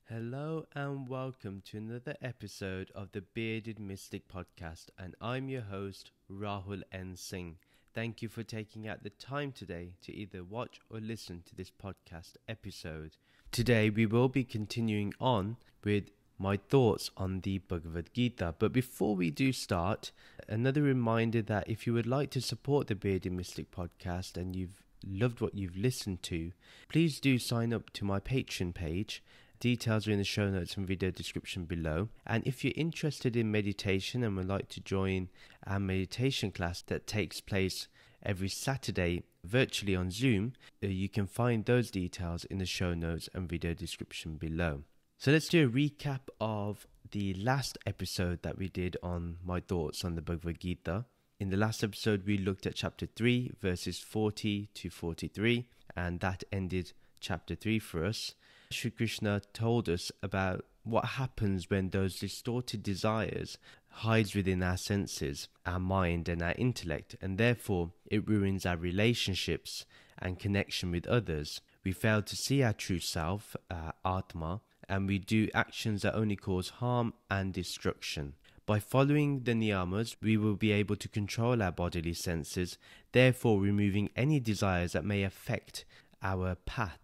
Hello and welcome to another episode of the Bearded Mystic Podcast, and I'm your host, Rahul N. Singh. Thank you for taking out the time today to either watch or listen to this podcast episode. Today we will be continuing on with my thoughts on the Bhagavad Gita, but before we do start, another reminder that if you would like to support the Bearded Mystic Podcast and you've loved what you've listened to, please do sign up to my Patreon page. Details are in the show notes and video description below. And if you're interested in meditation and would like to join our meditation class that takes place every Saturday virtually on Zoom, you can find those details in the show notes and video description below. So let's do a recap of the last episode that we did on my thoughts on the Bhagavad Gita. In the last episode, we looked at chapter 3, verses 40 to 43, and that ended chapter 3 for us. Sri Krishna told us about what happens when those distorted desires hides within our senses, our mind and our intellect, and therefore it ruins our relationships and connection with others. We fail to see our true self, our Atma, and we do actions that only cause harm and destruction. By following the niyamas, we will be able to control our bodily senses, therefore removing any desires that may affect our path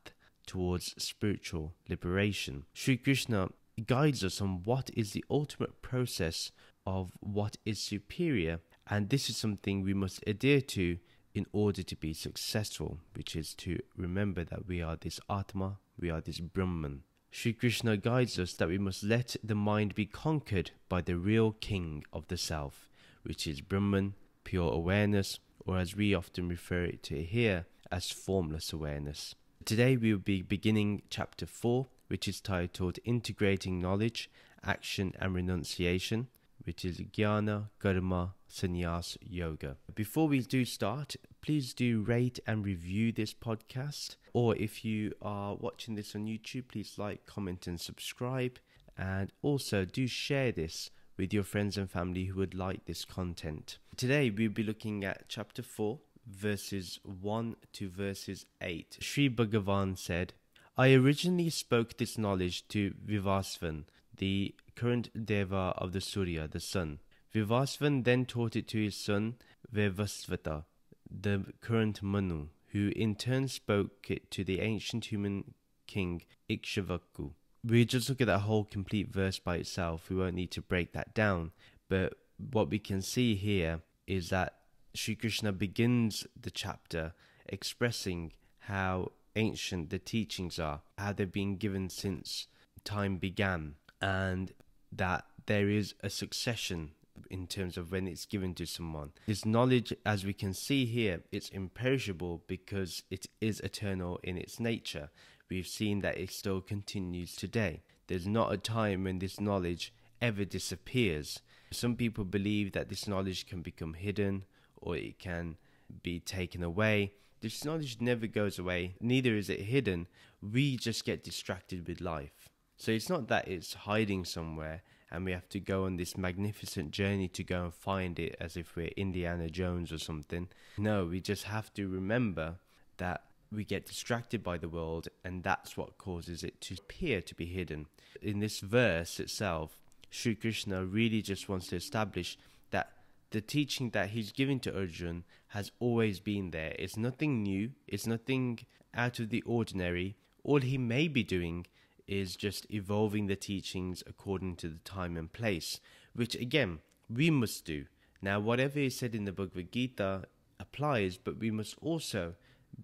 towards spiritual liberation. Sri Krishna guides us on what is the ultimate process of what is superior, and this is something we must adhere to in order to be successful, which is to remember that we are this Atma, we are this Brahman. Sri Krishna guides us that we must let the mind be conquered by the real king of the self, which is Brahman, pure awareness, or as we often refer it to here, as formless awareness. Today we will be beginning chapter 4, which is titled Integrating Knowledge, Action and Renunciation, which is Jnana, Karma, Sannyas, Yoga. Before we do start, please do rate and review this podcast, or if you are watching this on YouTube, please like, comment and subscribe, and also do share this with your friends and family who would like this content. Today we'll be looking at chapter 4, verses 1 to verses 8. Sri Bhagavan said, I originally spoke this knowledge to Vivasvan, the current Deva of the Surya, the sun. Vivasvan then taught it to his son Vivasvata, the current Manu, who in turn spoke it to the ancient human king Ikshvaku. We just look at that whole complete verse by itself. We won't need to break that down, but what we can see here is that Sri Krishna begins the chapter expressing how ancient the teachings are, how they've been given since time began, and that there is a succession in terms of when it's given to someone. This knowledge, as we can see here, it's imperishable because it is eternal in its nature. We've seen that it still continues today. There's not a time when this knowledge ever disappears. Some people believe that this knowledge can become hidden, or it can be taken away. This knowledge never goes away, neither is it hidden. We just get distracted with life. So it's not that it's hiding somewhere and we have to go on this magnificent journey to go and find it as if we're Indiana Jones or something. No, we just have to remember that we get distracted by the world, and that's what causes it to appear to be hidden. In this verse itself, Sri Krishna really just wants to establish that the teaching that he's giving to Arjuna has always been there. It's nothing new. It's nothing out of the ordinary. All he may be doing is just evolving the teachings according to the time and place, which again, we must do. Now, whatever is said in the Bhagavad Gita applies, but we must also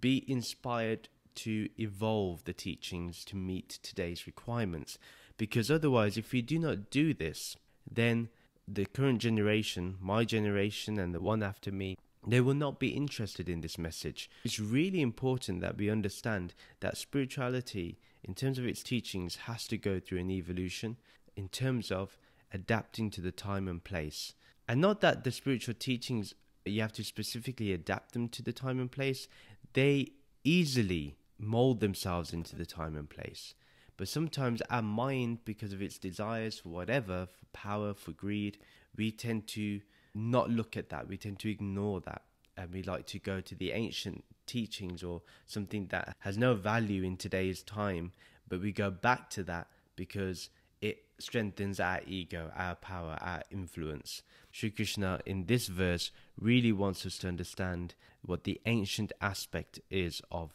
be inspired to evolve the teachings to meet today's requirements. Because otherwise, if we do not do this, then the current generation, my generation and the one after me, they will not be interested in this message. It's really important that we understand that spirituality, in terms of its teachings, has to go through an evolution in terms of adapting to the time and place. And not that the spiritual teachings, you have to specifically adapt them to the time and place. They easily mold themselves into the time and place. But sometimes our mind, because of its desires for whatever, for power, for greed, we tend to not look at that. We tend to ignore that. And we like to go to the ancient teachings or something that has no value in today's time. But we go back to that because it strengthens our ego, our power, our influence. Sri Krishna in this verse really wants us to understand what the ancient aspect is of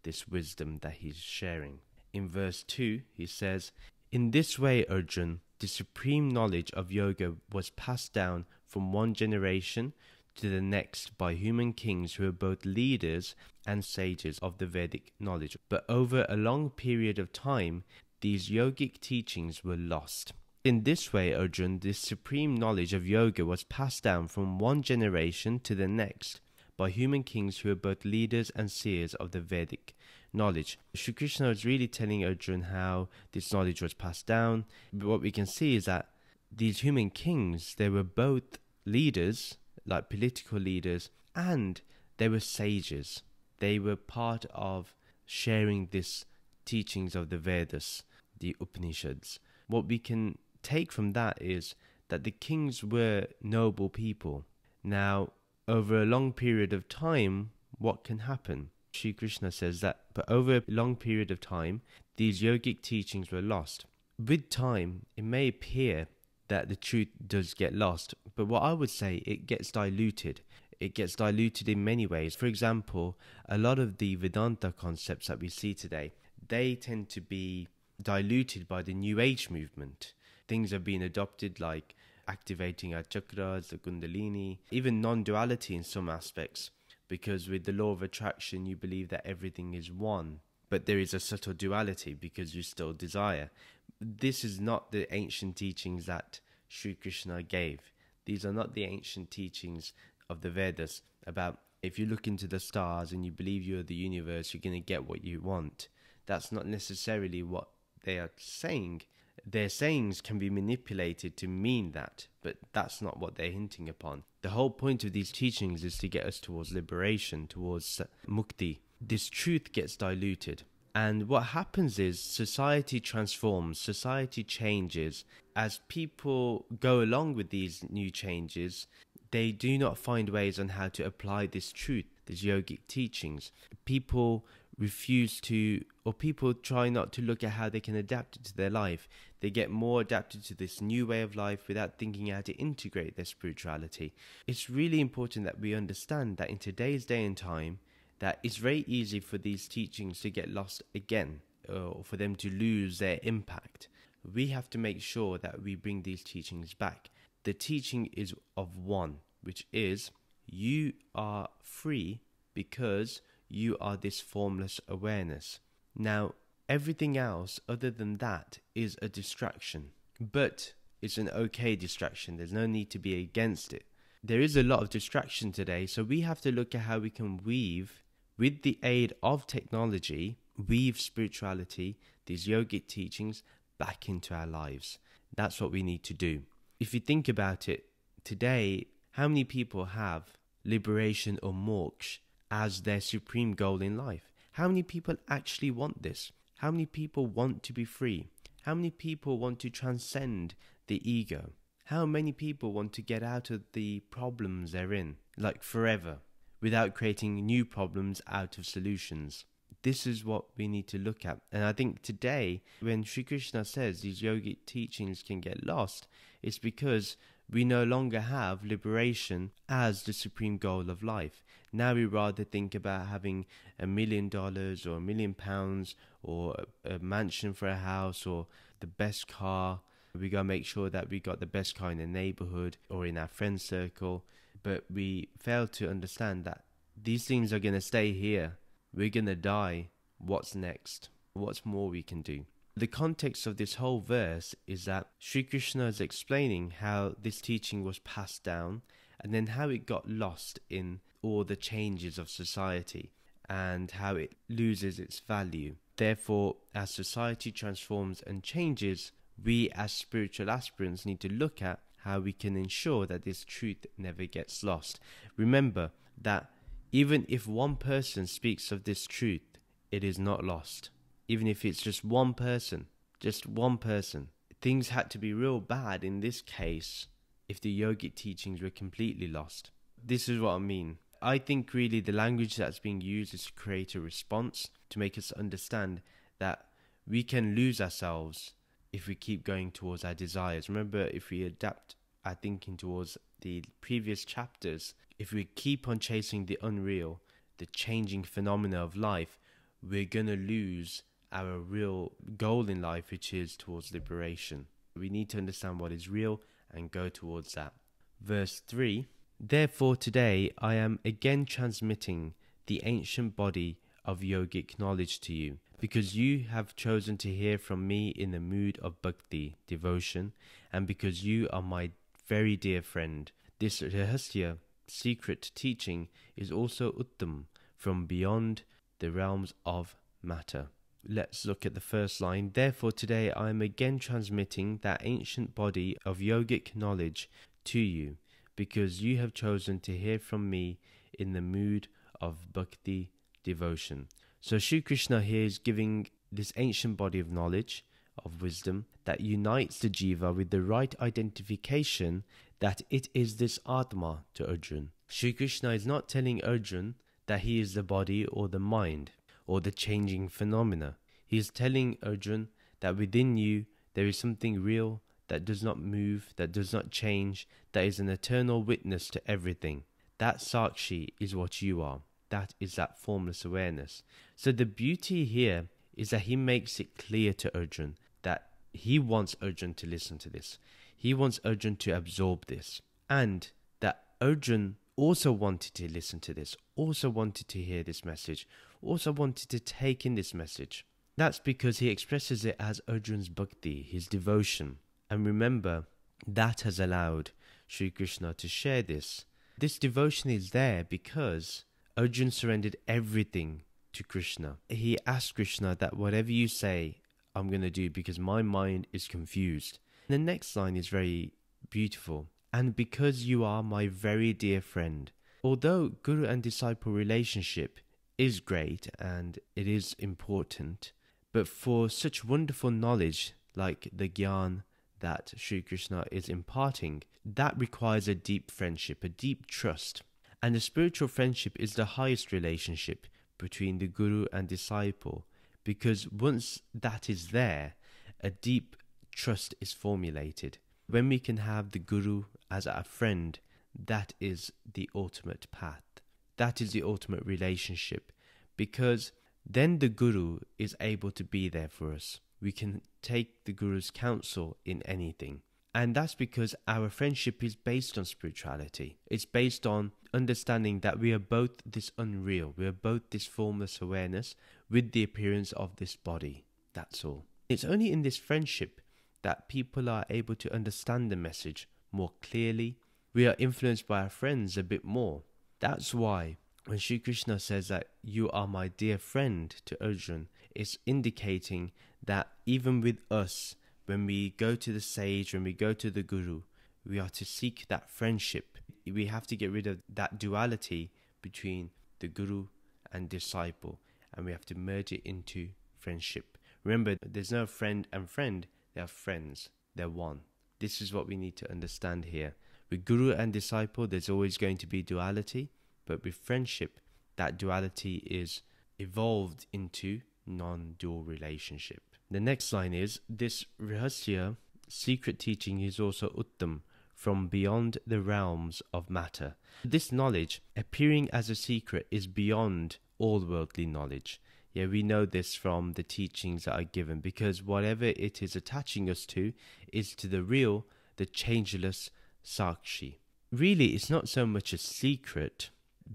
this wisdom that he's sharing. In verse 2, he says, "In this way, Arjun, the supreme knowledge of yoga was passed down from one generation to the next by human kings who were both leaders and sages of the Vedic knowledge. But over a long period of time, these yogic teachings were lost. In this way, Arjun, this supreme knowledge of yoga was passed down from one generation to the next by human kings who were both leaders and seers of the Vedic knowledge." Sri Krishna is really telling Arjun how this knowledge was passed down. But what we can see is that these human kings, they were both leaders, like political leaders, and they were sages. They were part of sharing this teachings of the Vedas, the Upanishads. What we can take from that is that the kings were noble people. Now, over a long period of time, what can happen? Sri Krishna says that, but over a long period of time, these yogic teachings were lost. With time, it may appear that the truth does get lost, but what I would say, it gets diluted. It gets diluted in many ways. For example, a lot of the Vedanta concepts that we see today, they tend to be diluted by the New Age movement. Things have been adopted like activating our chakras, the kundalini, even non-duality in some aspects, because with the law of attraction you believe that everything is one, but there is a subtle duality because you still desire. This is not the ancient teachings that Sri Krishna gave. These are not the ancient teachings of the Vedas about if you look into the stars and you believe you're the universe, you're going to get what you want. That's not necessarily what they are saying. Their sayings can be manipulated to mean that, but that's not what they're hinting upon. The whole point of these teachings is to get us towards liberation, towards mukti. This truth gets diluted. And what happens is society transforms, society changes. As people go along with these new changes, they do not find ways on how to apply this truth, these yogic teachings. People refuse to, or people try not to look at how they can adapt it to their life. They get more adapted to this new way of life without thinking how to integrate their spirituality. It's really important that we understand that in today's day and time, that it's very easy for these teachings to get lost again, or for them to lose their impact. We have to make sure that we bring these teachings back. The teaching is of one, which is you are free because you are this formless awareness. Now, everything else other than that is a distraction, but it's an okay distraction. There's no need to be against it. There is a lot of distraction today, so we have to look at how we can weave, with the aid of technology, weave spirituality, these yogic teachings, back into our lives. That's what we need to do. If you think about it, today, how many people have liberation or moksha as their supreme goal in life? How many people actually want this? How many people want to be free? How many people want to transcend the ego? How many people want to get out of the problems they're in, like forever, without creating new problems out of solutions? This is what we need to look at. And I think today, when Sri Krishna says these yogic teachings can get lost, it's because we no longer have liberation as the supreme goal of life. Now we rather think about having $1 million or £1 million or a mansion for a house or the best car. We gotta make sure that we got the best car in the neighborhood or in our friend circle. But we fail to understand that these things are gonna stay here. We're gonna die. What's next? What's more we can do? The context of this whole verse is that Sri Krishna is explaining how this teaching was passed down and then how it got lost in all the changes of society and how it loses its value. Therefore, as society transforms and changes, we as spiritual aspirants need to look at how we can ensure that this truth never gets lost. Remember that even if one person speaks of this truth, it is not lost. Even if it's just one person. Things had to be real bad in this case if the yogic teachings were completely lost. This is what I mean. I think really the language that's being used is to create a response, to make us understand that we can lose ourselves if we keep going towards our desires. Remember, if we adapt our thinking towards the previous chapters, if we keep on chasing the unreal, the changing phenomena of life, we're going to lose our real goal in life, which is towards liberation. We need to understand what is real and go towards that. Verse 3, therefore today I am again transmitting the ancient body of yogic knowledge to you, because you have chosen to hear from me in the mood of bhakti, devotion, and because you are my very dear friend. This rahasya, secret teaching, is also uttam, from beyond the realms of matter. Let's look at the first line. Therefore today I am again transmitting that ancient body of yogic knowledge to you, because you have chosen to hear from me in the mood of bhakti, devotion. So Sri Krishna here is giving this ancient body of knowledge, of wisdom, that unites the jiva with the right identification that it is this Atma to Arjuna. Sri Krishna is not telling Arjuna that he is the body or the mind or the changing phenomena. He is telling Arjuna that within you there is something real that does not move, that does not change, that is an eternal witness to everything. That Sakshi is what you are. That is that formless awareness. So the beauty here is that he makes it clear to Arjuna that he wants Arjuna to listen to this. He wants Arjuna to absorb this. And that Arjuna also wanted to listen to this, also wanted to hear this message, also wanted to take in this message. That's because he expresses it as Arjuna's bhakti, his devotion. And remember, that has allowed Sri Krishna to share this. This devotion is there because Arjuna surrendered everything to Krishna. He asked Krishna that whatever you say, I'm going to do because my mind is confused. And the next line is very beautiful. And because you are my very dear friend. Although guru and disciple relationship is great and it is important, but for such wonderful knowledge like the gyan that Sri Krishna is imparting, that requires a deep friendship, a deep trust. And the spiritual friendship is the highest relationship between the guru and disciple, because once that is there, a deep trust is formulated. When we can have the guru as our friend, that is the ultimate path. That is the ultimate relationship, because then the guru is able to be there for us. We can take the guru's counsel in anything. And that's because our friendship is based on spirituality. It's based on understanding that we are both this unreal. We are both this formless awareness with the appearance of this body. That's all. It's only in this friendship that people are able to understand the message more clearly. We are influenced by our friends a bit more. That's why when Sri Krishna says that you are my dear friend to Arjuna, it's indicating that even with us, when we go to the sage, when we go to the guru, we are to seek that friendship. We have to get rid of that duality between the guru and disciple, and we have to merge it into friendship. Remember, there's no friend and friend, they are friends, they're one. This is what we need to understand here. With guru and disciple, there's always going to be duality, but with friendship, that duality is evolved into non-dual relationship. The next line is, this rahasya, secret teaching, is also uttam, from beyond the realms of matter. This knowledge, appearing as a secret, is beyond all worldly knowledge. Yeah, we know this from the teachings that are given, because whatever it is attaching us to is to the real, the changeless Sakshi. Really, it's not so much a secret,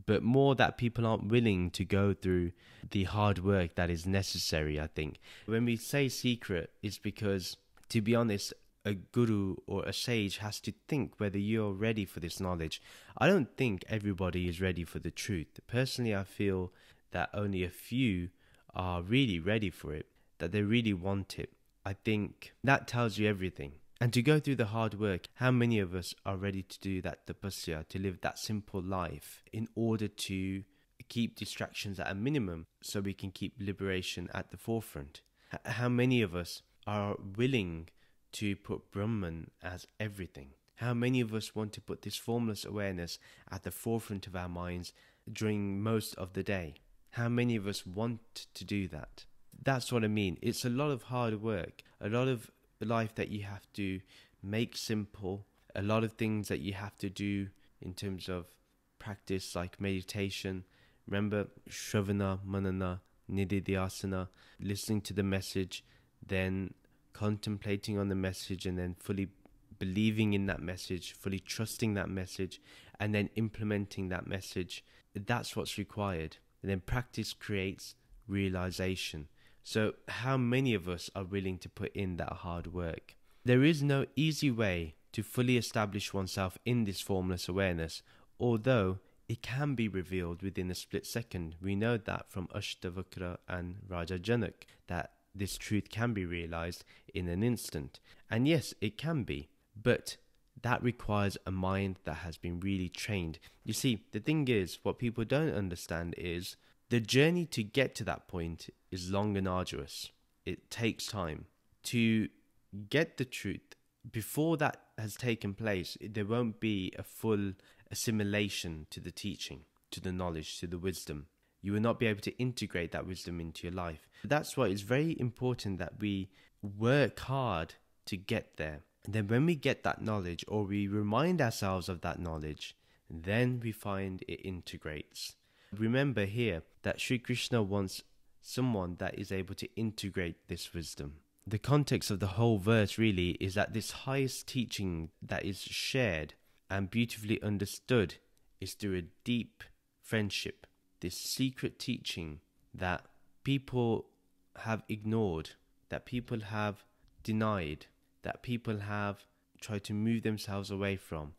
but more that people aren't willing to go through the hard work that is necessary, I think. When we say secret, it's because, to be honest, a guru or a sage has to think whether you're ready for this knowledge. I don't think everybody is ready for the truth. Personally, I feel that only a few are really ready for it, that they really want it. I think that tells you everything. And to go through the hard work, how many of us are ready to do that tapasya, to live that simple life in order to keep distractions at a minimum so we can keep liberation at the forefront? How many of us are willing to put Brahman as everything? How many of us want to put this formless awareness at the forefront of our minds during most of the day? How many of us want to do that? That's what I mean. It's a lot of hard work, a lot of the life that you have to make simple, a lot of things that you have to do in terms of practice like meditation. Remember, Shravana, Manana, Nididhyasana, listening to the message, then contemplating on the message, and then fully believing in that message, fully trusting that message, and then implementing that message. That's what's required. And then practice creates realization. So how many of us are willing to put in that hard work? There is no easy way to fully establish oneself in this formless awareness, although it can be revealed within a split second. We know that from Ashtavakra and Raja Janak, that this truth can be realized in an instant. And yes, it can be, but that requires a mind that has been really trained. You see, the thing is, what people don't understand is the journey to get to that point is long and arduous. It takes time. To get the truth, before that has taken place, there won't be a full assimilation to the teaching, to the knowledge, to the wisdom. You will not be able to integrate that wisdom into your life. That's why it's very important that we work hard to get there. And then when we get that knowledge, or we remind ourselves of that knowledge, then we find it integrates. Remember here that Sri Krishna wants someone that is able to integrate this wisdom. The context of the whole verse really is that this highest teaching that is shared and beautifully understood is through a deep friendship. This secret teaching that people have ignored, that people have denied, that people have tried to move themselves away from,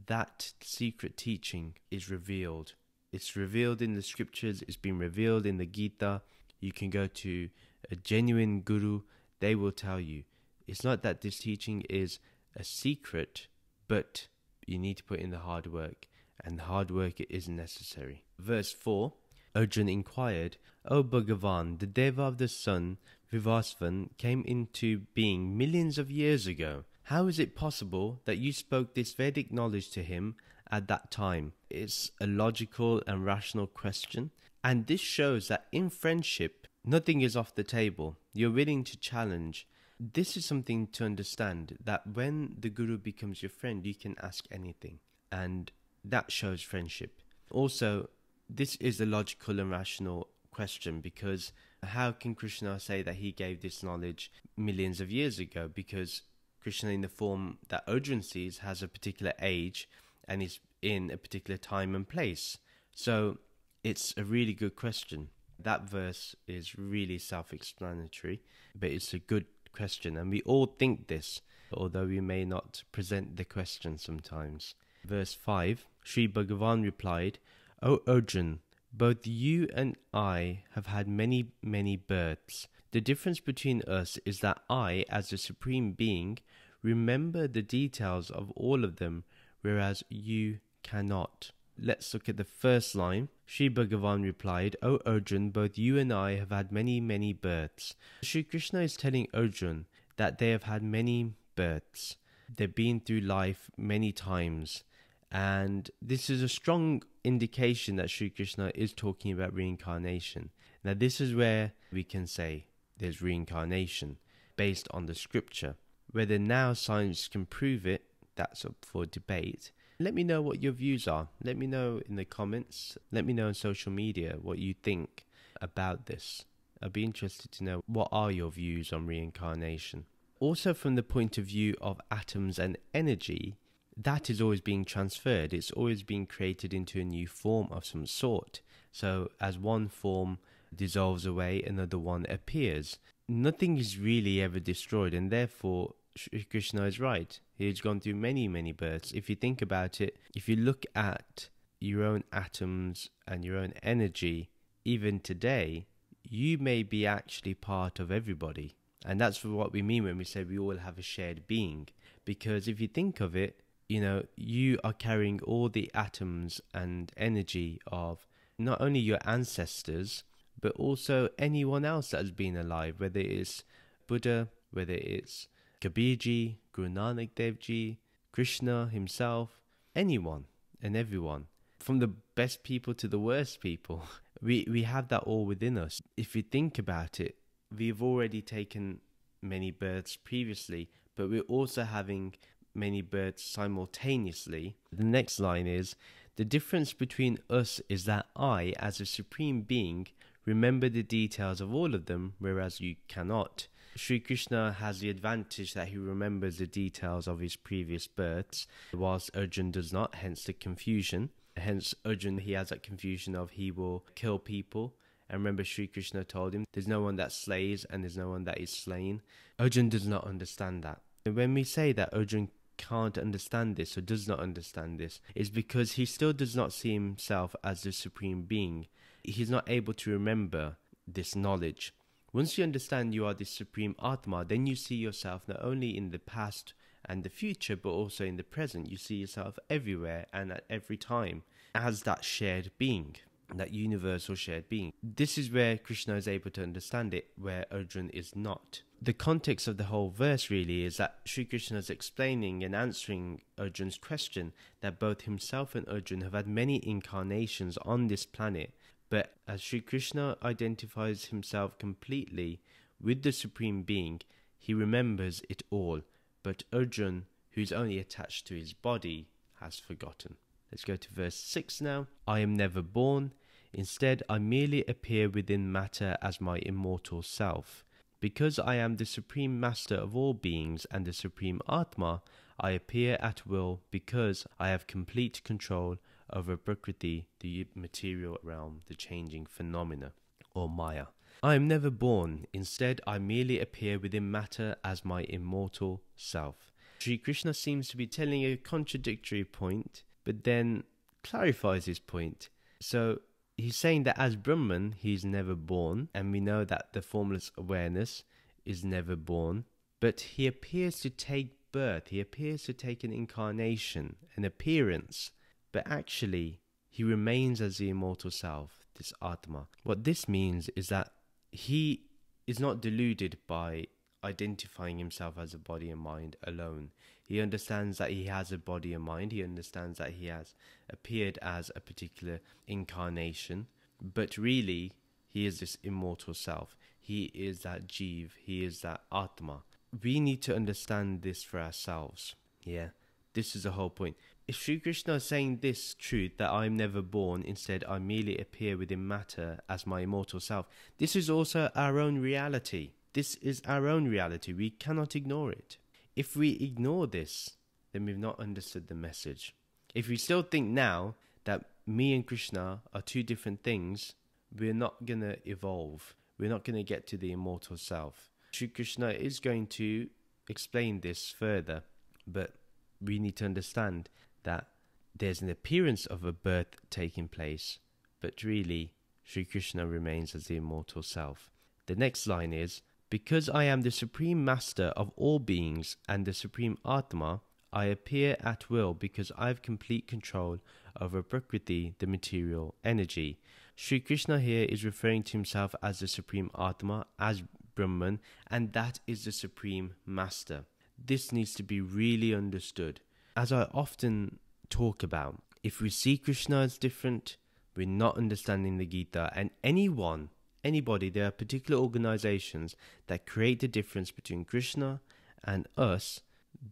that secret teaching is revealed. It's revealed in the scriptures, it's been revealed in the Gita. You can go to a genuine guru, they will tell you. It's not that this teaching is a secret, but you need to put in the hard work, and the hard work is necessary. Verse 4, Arjuna inquired, O Bhagavan, the Deva of the sun, Vivasvan, came into being millions of years ago. How is it possible that you spoke this Vedic knowledge to him at that time? It's a logical and rational question, and this shows that in friendship, nothing is off the table. You're willing to challenge. This is something to understand, that when the guru becomes your friend, you can ask anything, and that shows friendship. Also, this is a logical and rational question, because how can Krishna say that he gave this knowledge millions of years ago? Because Krishna, in the form that Arjuna sees, has a particular age and is in a particular time and place. So it's a really good question. That verse is really self-explanatory, but it's a good question, and we all think this, although we may not present the question sometimes. Verse 5, Sri Bhagavan replied, O Arjuna, both you and I have had many, many births. The difference between us is that I, as the Supreme Being, remember the details of all of them, whereas you cannot. Let's look at the first line. Sri Bhagavan replied, O Arjuna, both you and I have had many, many births. Sri Krishna is telling Arjuna that they have had many births. They've been through life many times. And this is a strong indication that Sri Krishna is talking about reincarnation. Now this is where we can say there's reincarnation based on the scripture. Whether now science can prove it, that's up for debate. Let me know what your views are. Let me know in the comments. Let me know on social media what you think about this. I'd be interested to know, what are your views on reincarnation? Also, from the point of view of atoms and energy, that is always being transferred. It's always being created into a new form of some sort. So as one form dissolves away, another one appears. Nothing is really ever destroyed, and therefore Shri Krishna is right. He's gone through many, many births. If you think about it, if you look at your own atoms and your own energy, even today, you may be actually part of everybody. And that's what we mean when we say we all have a shared being. Because if you think of it, you know, you are carrying all the atoms and energy of not only your ancestors, but also anyone else that has been alive, whether it's Buddha, whether it's Kabirji, Guru Nanak Dev Ji, Krishna himself, anyone and everyone. From the best people to the worst people, we have that all within us. If you think about it, we've already taken many births previously, but we're also having many births simultaneously. The next line is, the difference between us is that I, as a supreme being, remember the details of all of them, whereas you cannot. Sri Krishna has the advantage that he remembers the details of his previous births, whilst Arjuna does not, hence the confusion. Hence Arjuna, he has that confusion of he will kill people. And remember, Sri Krishna told him, there's no one that slays and there's no one that is slain. Arjuna does not understand that. And when we say that Arjuna can't understand this or does not understand this, is because he still does not see himself as the supreme being. He's not able to remember this knowledge. Once you understand you are the supreme Atma, then you see yourself not only in the past and the future, but also in the present. You see yourself everywhere and at every time as that shared being, that universal shared being. This is where Krishna is able to understand it, where Arjuna is not. The context of the whole verse really is that Sri Krishna is explaining and answering Arjuna's question that both himself and Arjuna have had many incarnations on this planet, but as Sri Krishna identifies himself completely with the Supreme Being, he remembers it all, but Arjuna, who's only attached to his body, has forgotten. Let's go to verse 6 now. I am never born. Instead, I merely appear within matter as my immortal self. Because I am the Supreme Master of all beings and the Supreme Atma, I appear at will because I have complete control over Prakriti, the material realm, the changing phenomena, or Maya. I am never born. Instead, I merely appear within matter as my immortal self. Sri Krishna seems to be telling a contradictory point, but then clarifies his point. So he's saying that as Brahman, he's never born, and we know that the formless awareness is never born, but he appears to take birth, he appears to take an incarnation, an appearance, but actually he remains as the immortal self, this Atma. What this means is that he is not deluded by identifying himself as a body and mind alone. He understands that he has a body and mind. He understands that he has appeared as a particular incarnation. But really, he is this immortal self. He is that Jeev. He is that Atma. We need to understand this for ourselves. Yeah, this is the whole point. If Sri Krishna is saying this truth, that I am never born, instead I merely appear within matter as my immortal self, this is also our own reality. This is our own reality. We cannot ignore it. If we ignore this, then we've not understood the message. If we still think now that me and Krishna are two different things, we're not going to evolve. We're not going to get to the immortal self. Sri Krishna is going to explain this further, but we need to understand that there's an appearance of a birth taking place, but really Sri Krishna remains as the immortal self. The next line is, because I am the Supreme Master of all beings and the Supreme Atma, I appear at will because I have complete control over Prakriti, the material energy. Sri Krishna here is referring to himself as the Supreme Atma, as Brahman, and that is the Supreme Master. This needs to be really understood. As I often talk about, if we see Krishna as different, we're not understanding the Gita. And anybody, there are particular organizations that create the difference between Krishna and us.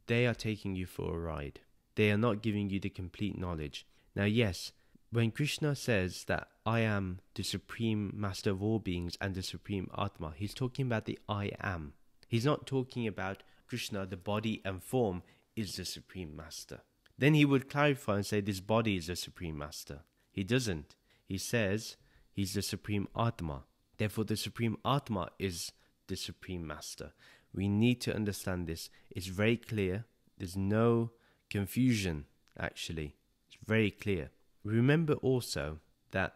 They are taking you for a ride. They are not giving you the complete knowledge. Now, yes, when Krishna says that I am the Supreme Master of all beings and the Supreme Atma, he's talking about the I am. He's not talking about Krishna, the body and form, is the Supreme Master. Then he would clarify and say this body is the Supreme Master. He doesn't. He says he's the Supreme Atma. Therefore, the Supreme Atma is the Supreme Master. We need to understand this. It's very clear. There's no confusion, actually. It's very clear. Remember also that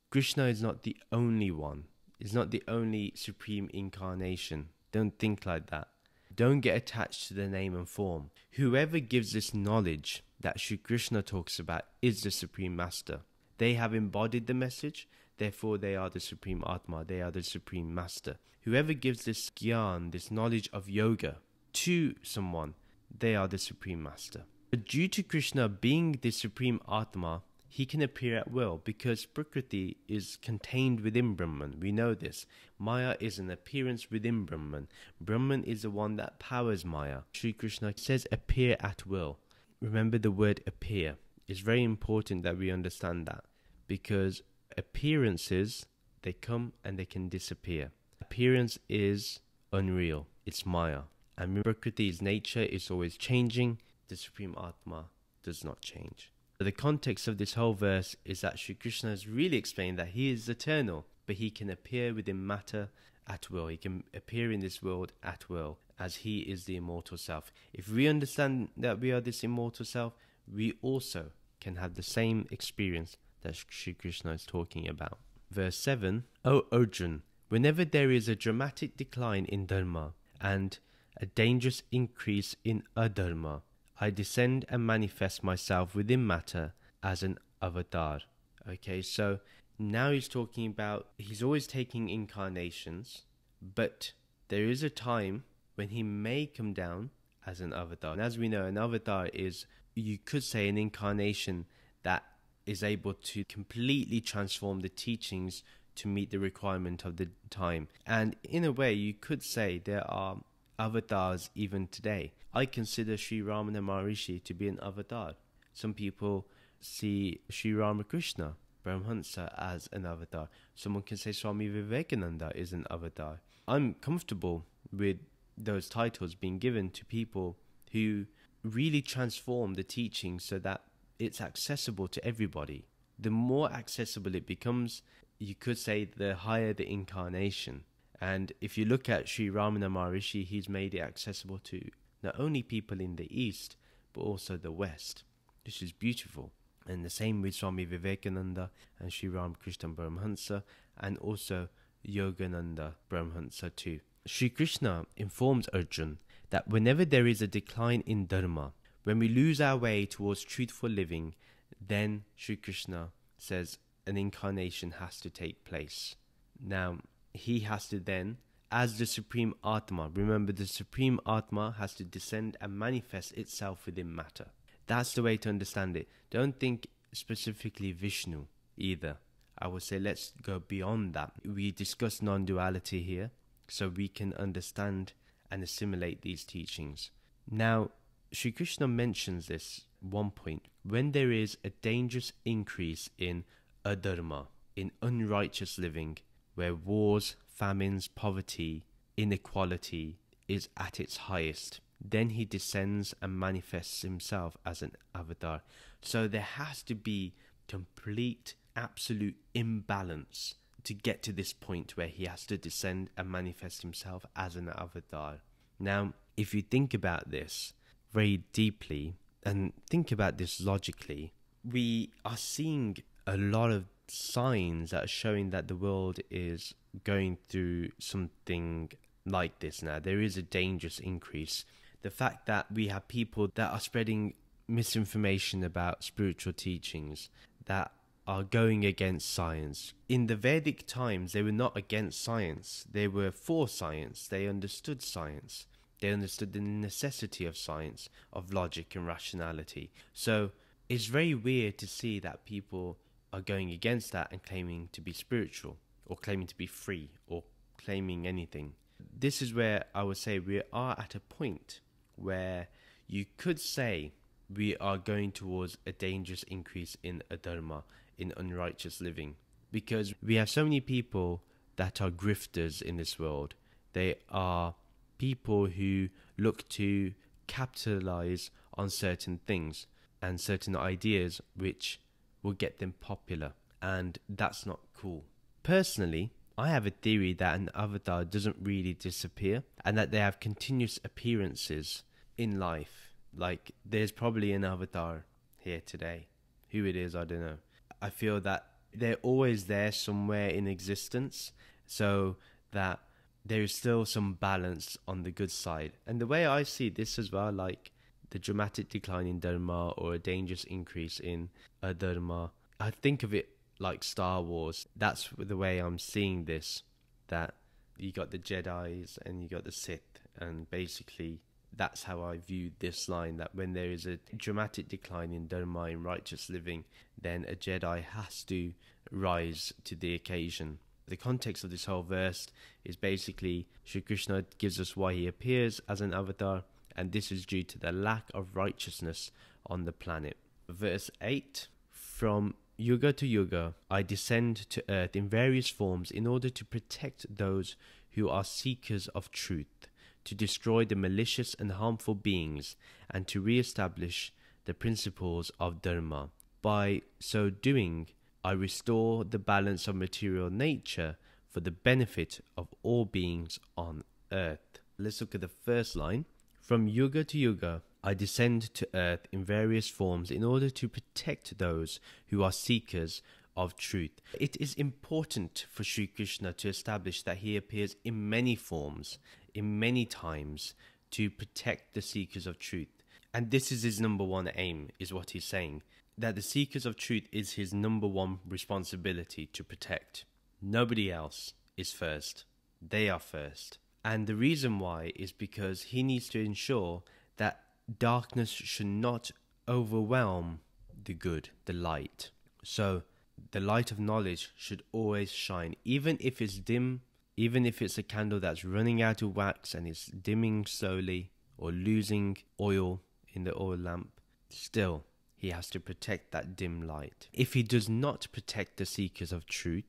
Krishna is not the only one. He's not the only supreme incarnation. Don't think like that. Don't get attached to the name and form. Whoever gives this knowledge that Sri Krishna talks about is the Supreme Master. They have embodied the message, therefore they are the Supreme Atma, they are the Supreme Master. Whoever gives this gyan, this knowledge of yoga, to someone, they are the Supreme Master. But due to Krishna being the Supreme Atma, he can appear at will because Prakriti is contained within Brahman. We know this. Maya is an appearance within Brahman. Brahman is the one that powers Maya. Sri Krishna says appear at will. Remember the word appear. It's very important that we understand that, because appearances, they come and they can disappear. Appearance is unreal. It's Maya. And Prakriti's nature is always changing. The Supreme Atma does not change. The context of this whole verse is that Sri Krishna has really explained that he is eternal, but he can appear within matter at will. He can appear in this world at will, as he is the immortal self. If we understand that we are this immortal self, we also can have the same experience that Sri Krishna is talking about. Verse 7, O Arjuna, whenever there is a dramatic decline in dharma and a dangerous increase in adharma, I descend and manifest myself within matter as an avatar. Okay, so now he's talking about, he's always taking incarnations, but there is a time when he may come down as an avatar. And as we know, an avatar is, you could say, an incarnation that is able to completely transform the teachings to meet the requirement of the time. And in a way, you could say there are avatars even today. I consider Sri Ramana Maharishi to be an avatar. Some people see Sri Ramakrishna Paramahansa as an avatar. Someone can say Swami Vivekananda is an avatar. I'm comfortable with those titles being given to people who really transform the teaching so that it's accessible to everybody. The more accessible it becomes, you could say the higher the incarnation. And if you look at Sri Ramana Maharishi, he's made it accessible to not only people in the East, but also the West. This is beautiful. And the same with Swami Vivekananda and Sri Ramakrishna Paramahansa, and also Yogananda Paramahansa too. Sri Krishna informs Arjuna that whenever there is a decline in dharma, when we lose our way towards truthful living, then Sri Krishna says an incarnation has to take place. Now, he has to then, as the Supreme Atma, remember the Supreme Atma has to descend and manifest itself within matter. That's the way to understand it. Don't think specifically Vishnu either. I would say let's go beyond that. We discuss non-duality here, so we can understand and assimilate these teachings. Now, Sri Krishna mentions this one point. When there is a dangerous increase in adharma, in unrighteous living, where wars, famines, poverty, inequality is at its highest, then he descends and manifests himself as an avatar. So there has to be complete, absolute imbalance to get to this point where he has to descend and manifest himself as an avatar. Now, if you think about this very deeply and think about this logically, we are seeing a lot of signs that are showing that the world is going through something like this now. There is a dangerous increase. The fact that we have people that are spreading misinformation about spiritual teachings, that are going against science. In the Vedic times, they were not against science. They were for science. They understood science. They understood the necessity of science, of logic and rationality. So it's very weird to see that people are going against that and claiming to be spiritual, or claiming to be free, or claiming anything. This is where I would say we are at a point where you could say we are going towards a dangerous increase in adharma, in unrighteous living, because we have so many people that are grifters in this world. They are people who look to capitalize on certain things and certain ideas which will get them popular, and that's not cool. Personally, I have a theory that an avatar doesn't really disappear and that they have continuous appearances in life. Like, there's probably an avatar here today. Who it is, I don't know. I feel that they're always there somewhere in existence, so that there is still some balance on the good side. And the way I see this as well, like the dramatic decline in dharma or a dangerous increase in adharma, I think of it like Star Wars. That's the way I'm seeing this, that you got the Jedis and you got the Sith, and basically That's how I view this line, that when there is a dramatic decline in dharma, in righteous living, then a Jedi has to rise to the occasion. The context of this whole verse is basically Sri Krishna gives us why he appears as an avatar, and this is due to the lack of righteousness on the planet. Verse 8, from Yuga to Yuga, I descend to earth in various forms in order to protect those who are seekers of truth, to destroy the malicious and harmful beings, and to re-establish the principles of Dharma. By so doing, I restore the balance of material nature for the benefit of all beings on earth. Let's look at the first line. From Yuga to Yuga, I descend to earth in various forms in order to protect those who are seekers of truth. It is important for Sri Krishna to establish that he appears in many forms, in many times, to protect the seekers of truth. And this is his number one aim, is what he's saying. That the seekers of truth is his number one responsibility to protect. Nobody else is first. They are first. And the reason why is because he needs to ensure that darkness should not overwhelm the good, the light. So the light of knowledge should always shine, even if it's dim, even if it's a candle that's running out of wax and it's dimming slowly or losing oil in the oil lamp. Still, he has to protect that dim light. If he does not protect the seekers of truth,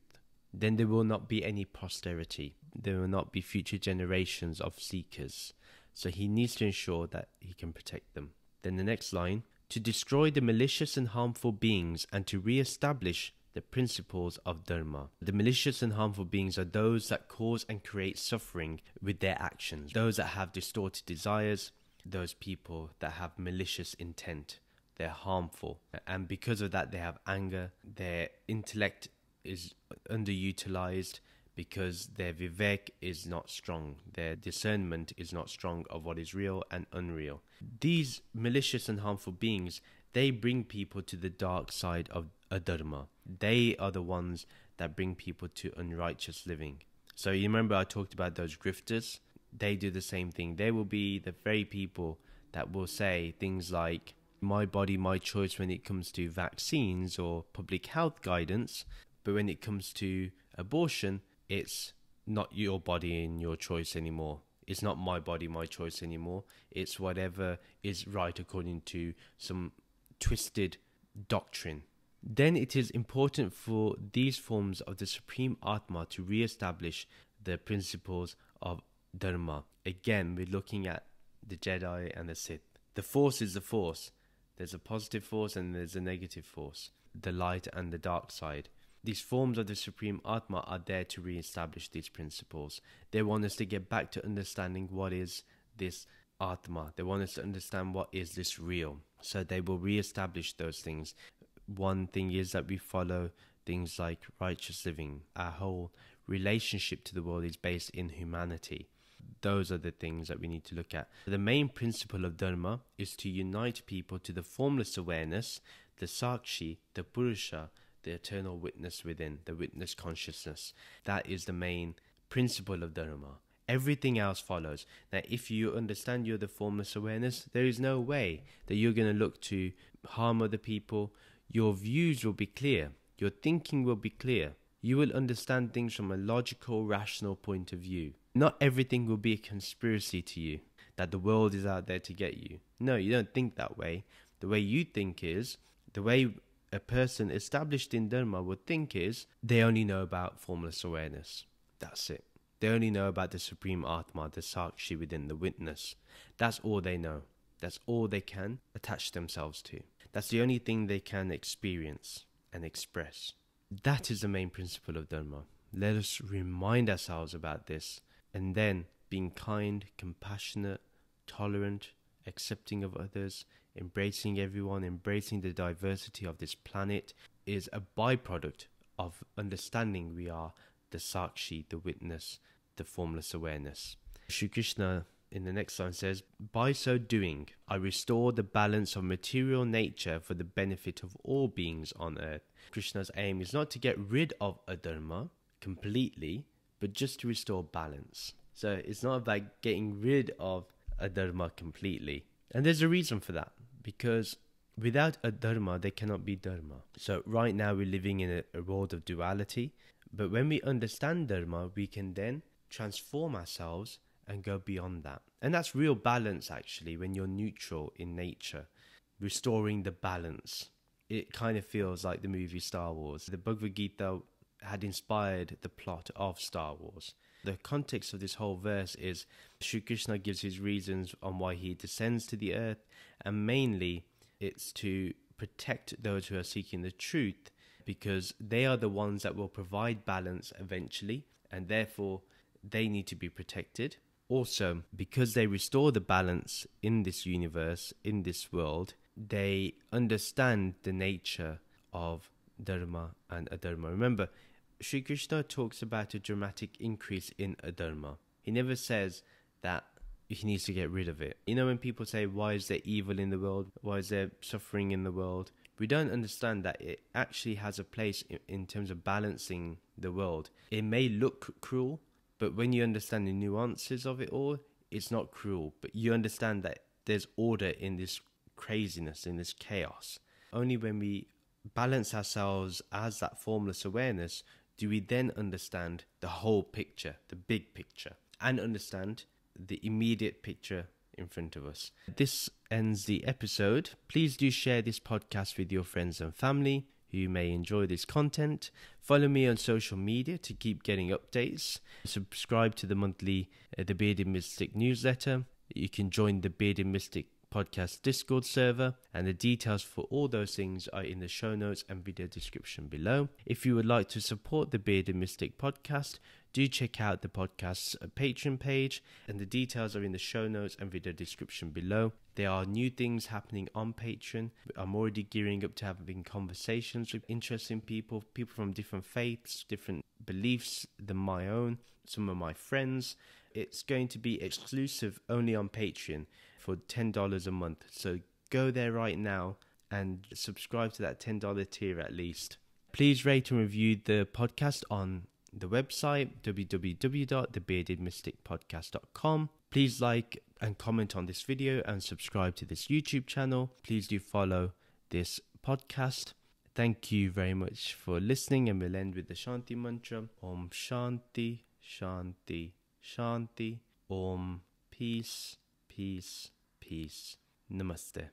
then there will not be any posterity. There will not be future generations of seekers. So he needs to ensure that he can protect them. Then the next line, to destroy the malicious and harmful beings and to re-establish the principles of Dharma. The malicious and harmful beings are those that cause and create suffering with their actions. Those that have distorted desires, those people that have malicious intent. They're harmful. And because of that, they have anger. Their intellect is underutilized because their vivek is not strong. Their discernment is not strong of what is real and unreal. These malicious and harmful beings, they bring people to the dark side of adharma. They are the ones that bring people to unrighteous living. So you remember I talked about those grifters? They do the same thing. They will be the very people that will say things like, my body, my choice when it comes to vaccines or public health guidance. But when it comes to abortion, it's not your body and your choice anymore. It's not my body, my choice anymore. It's whatever is right according to some twisted doctrine. Then it is important for these forms of the Supreme Atma to re-establish the principles of Dharma. Again, we're looking at the Jedi and the Sith. The Force is the Force. There's a positive force and there's a negative force. The light and the dark side. These forms of the Supreme Atma are there to re-establish these principles. They want us to get back to understanding what is this Atma. They want us to understand what is this real. So they will re-establish those things. One thing is that we follow things like righteous living. Our whole relationship to the world is based in humanity. Those are the things that we need to look at. The main principle of Dharma is to unite people to the formless awareness, the Sakshi, the Purusha, the eternal witness within, the witness consciousness. That is the main principle of Dharma. Everything else follows. Now, if you understand you're the formless awareness, there is no way that you're going to look to harm other people. Your views will be clear. Your thinking will be clear. You will understand things from a logical, rational point of view. Not everything will be a conspiracy to you, that the world is out there to get you. No, you don't think that way. The way you think is, the way a person established in Dharma would think is, they only know about formless awareness. That's it. They only know about the Supreme Atma, the Sakshi within, the witness. That's all they know. That's all they can attach themselves to. That's the only thing they can experience and express. That is the main principle of Dharma. Let us remind ourselves about this. And then being kind, compassionate, tolerant, accepting of others, embracing everyone, embracing the diversity of this planet is a byproduct of understanding we are the Sakshi, the witness, the formless awareness. Sri Krishna in the next line says, by so doing, I restore the balance of material nature for the benefit of all beings on earth. Krishna's aim is not to get rid of adharma completely, but just to restore balance. So it's not about getting rid of adharma completely. And there's a reason for that, because without adharma, there cannot be dharma. So right now we're living in a world of duality, but when we understand dharma, we can then transform ourselves and go beyond that. And that's real balance, actually, when you're neutral in nature, restoring the balance. It kind of feels like the movie Star Wars. The Bhagavad Gita had inspired the plot of Star Wars. The context of this whole verse is Sri Krishna gives his reasons on why he descends to the earth, and mainly it's to protect those who are seeking the truth, because they are the ones that will provide balance eventually, and therefore they need to be protected. Also, because they restore the balance in this universe, in this world, they understand the nature of dharma and adharma. Remember, Sri Krishna talks about a dramatic increase in adharma. He never says that he needs to get rid of it. You know, when people say, why is there evil in the world? Why is there suffering in the world? We don't understand that it actually has a place in terms of balancing the world. It may look cruel, but when you understand the nuances of it all, it's not cruel. But you understand that there's order in this craziness, in this chaos. Only when we balance ourselves as that formless awareness do we then understand the whole picture, the big picture, and understand the immediate picture in front of us. This ends the episode. Please do share this podcast with your friends and family who may enjoy this content. Follow me on social media to keep getting updates. Subscribe to the monthly The Bearded Mystic newsletter. You can join the Bearded Mystic podcast Discord server, and the details for all those things are in the show notes and video description below. If you would like to support the Bearded Mystic podcast, do check out the podcast's Patreon page, and the details are in the show notes and video description below. There are new things happening on Patreon. I'm already gearing up to having conversations with interesting people from different faiths, different beliefs than my own, some of my friends. It's going to be exclusive only on Patreon for $10 a month. So go there right now and subscribe to that $10 tier at least. Please rate and review the podcast on the website www.thebeardedmysticpodcast.com. Please like and comment on this video and subscribe to this YouTube channel. Please do follow this podcast. Thank you very much for listening, and we'll end with the Shanti mantra. Om Shanti, Shanti, Shanti. Om Peace, Peace, Peace. Namaste.